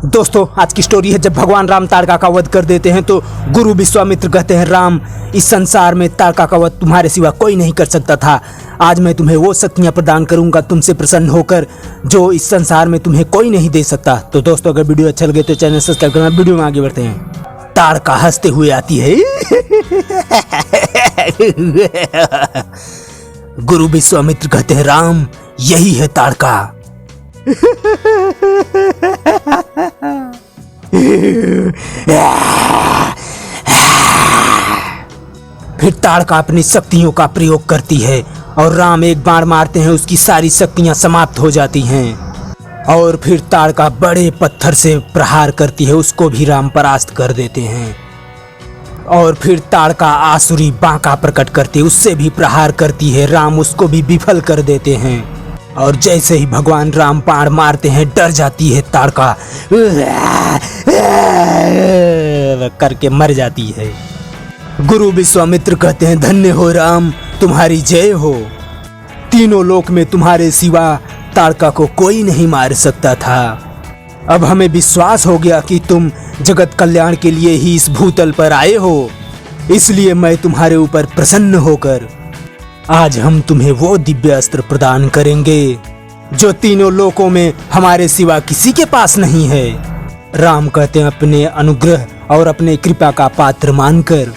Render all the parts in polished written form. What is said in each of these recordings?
दोस्तों आज की स्टोरी है जब भगवान राम ताड़का का वध कर देते हैं तो गुरु विश्वामित्र कहते हैं, राम इस संसार में ताड़का का वध तुम्हारे सिवा कोई नहीं कर सकता था। आज मैं तुम्हें वो शक्तियां प्रदान करूंगा तुमसे प्रसन्न होकर जो इस संसार में तुम्हें कोई नहीं दे सकता। तो दोस्तों अगर वीडियो अच्छा लगे तो चैनल सब्सक्राइब करना। वीडियो में आगे बढ़ते हैं। ताड़का हंसते हुए आती है। गुरु विश्वामित्र कहते हैं, राम यही है ताड़का। फिर ताड़का अपनी शक्तियों का प्रयोग करती है और राम एक बाण मारते हैं, उसकी सारी शक्तियां समाप्त हो जाती हैं। और फिर ताड़का बड़े पत्थर से प्रहार करती है, उसको भी राम परास्त कर देते हैं। और फिर ताड़का आसुरी बांका प्रकट करती है, उससे भी प्रहार करती है, राम उसको भी विफल कर देते हैं। और जैसे ही भगवान राम बाण मारते हैं डर जाती है ताड़का, करके मर जाती है। गुरु विश्वामित्र कहते हैं, धन्य हो राम, तुम्हारी जय हो। तीनों लोक में तुम्हारे सिवा ताड़का को कोई नहीं मार सकता था। अब हमें विश्वास हो गया कि तुम जगत कल्याण के लिए ही इस भूतल पर आए हो, इसलिए मैं तुम्हारे ऊपर प्रसन्न होकर आज हम तुम्हें वो दिव्य अस्त्र प्रदान करेंगे जो तीनों लोकों में हमारे सिवा किसी के पास नहीं है। राम कहते हैं, अपने अनुग्रह और अपने कृपा का पात्र मानकर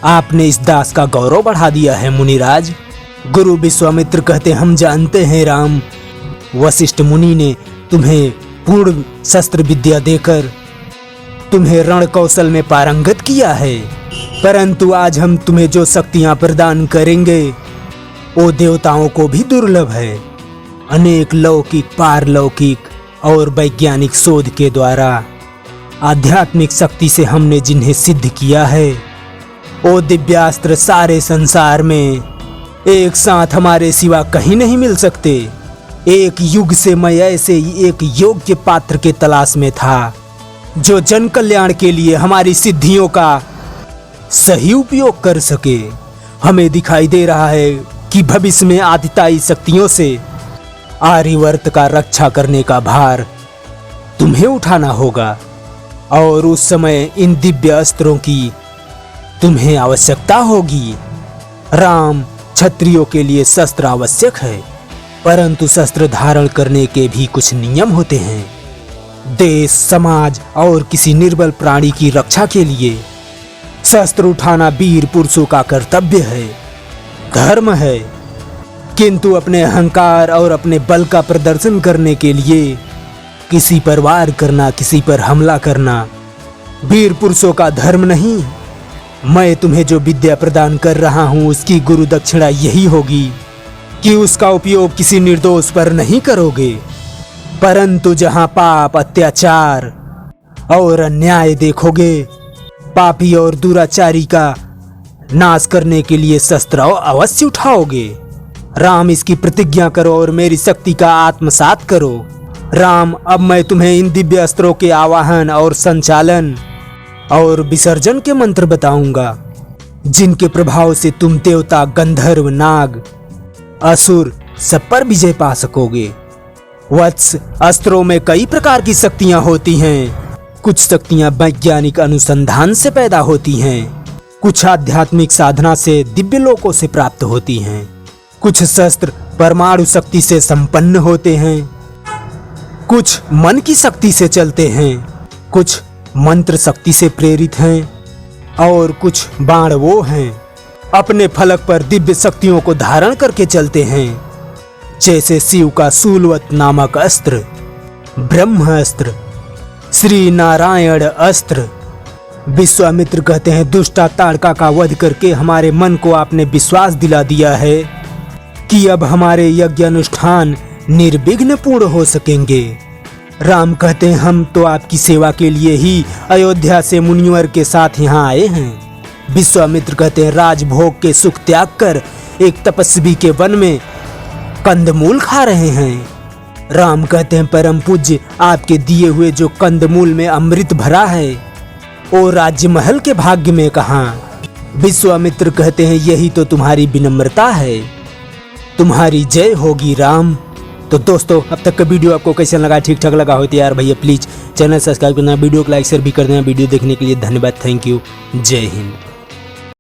आपने इस दास का गौरव बढ़ा दिया है मुनिराज। गुरु विश्वामित्र कहते हैं, हम जानते हैं राम, वशिष्ठ मुनि ने तुम्हें पूर्ण शस्त्र विद्या देकर तुम्हें रण कौशल में पारंगत किया है, परंतु आज हम तुम्हें जो शक्तियां प्रदान करेंगे वो देवताओं को भी दुर्लभ है। अनेक लौकिक, पारलौकिक और वैज्ञानिक शोध के द्वारा आध्यात्मिक शक्ति से हमने जिन्हें सिद्ध किया है वो दिव्यास्त्र सारे संसार में एक साथ हमारे सिवा कहीं नहीं मिल सकते। एक युग से मैं ऐसे ही एक योग्य पात्र के तलाश में था जो जन कल्याण के लिए हमारी सिद्धियों का सही उपयोग कर सके। हमें दिखाई दे रहा है कि भविष्य में आदिताई शक्तियों से आर्यवर्त का रक्षा करने का भार तुम्हें उठाना होगा और उस समय इन दिव्य अस्त्रों की तुम्हें आवश्यकता होगी। राम, क्षत्रियों के लिए शस्त्र आवश्यक है, परंतु शस्त्र धारण करने के भी कुछ नियम होते हैं। देश, समाज और किसी निर्बल प्राणी की रक्षा के लिए शस्त्र उठाना वीर पुरुषों का कर्तव्य है, धर्म है। किंतु अपने अहंकार और अपने बल का प्रदर्शन करने के लिए किसी पर वार करना, किसी पर हमला करना वीर पुरुषों का धर्म नहीं। मैं तुम्हें जो विद्या प्रदान कर रहा हूँ उसकी गुरु दक्षिणा यही होगी कि उसका उपयोग किसी निर्दोष पर नहीं करोगे, परंतु जहाँ पाप, अत्याचार और अन्याय देखोगे, पापी और दुराचारी का नाश करने के लिए शस्त्र अवश्य उठाओगे। राम, इसकी प्रतिज्ञा करो और मेरी शक्ति का आत्मसात करो। राम, अब मैं तुम्हें इन दिव्य अस्त्रों के आवाहन और संचालन और विसर्जन के मंत्र बताऊंगा, जिनके प्रभाव से तुम देवता, गंधर्व, नाग, असुर सब पर विजय पा सकोगे। वत्स, अस्त्रों में कई प्रकार की शक्तियां होती हैं। कुछ शक्तियां वैज्ञानिक अनुसंधान से पैदा होती हैं, कुछ आध्यात्मिक साधना से दिव्य लोकों से प्राप्त होती हैं, कुछ शस्त्र परमाणु शक्ति से संपन्न होते हैं, कुछ मन की शक्ति से चलते हैं, कुछ मंत्र शक्ति से प्रेरित हैं और कुछ बाण वो हैं अपने फलक पर दिव्य शक्तियों को धारण करके चलते हैं, जैसे शिव का शूलवत नामक अस्त्र, ब्रह्मास्त्र, श्री नारायण अस्त्र। विश्वामित्र कहते हैं, दुष्टा ताड़का का वध करके हमारे मन को आपने विश्वास दिला दिया है कि अब हमारे यज्ञ अनुष्ठान निर्विघ्न पूर्ण हो सकेंगे। राम कहते हैं, हम तो आपकी सेवा के लिए ही अयोध्या से मुनिवर के साथ यहाँ आए हैं। विश्वामित्र कहते हैं, राजभोग के सुख त्याग कर एक तपस्वी के वन में कंदमूल खा रहे हैं। राम कहते हैं, परम पूज्य, आपके दिए हुए जो कंदमूल में अमृत भरा है वो राज्य महल के भाग्य में कहाँ। विश्वामित्र कहते हैं, यही तो तुम्हारी विनम्रता है। तुम्हारी जय होगी राम, तो दोस्तों अब तक का वीडियो आपको कैसा लगा, ठीक ठाक लगा हो तो यार भैया प्लीज़ चैनल सब्सक्राइब करना, वीडियो को लाइक शेयर भी कर देना। वीडियो देखने के लिए धन्यवाद, थैंक यू, जय हिंद।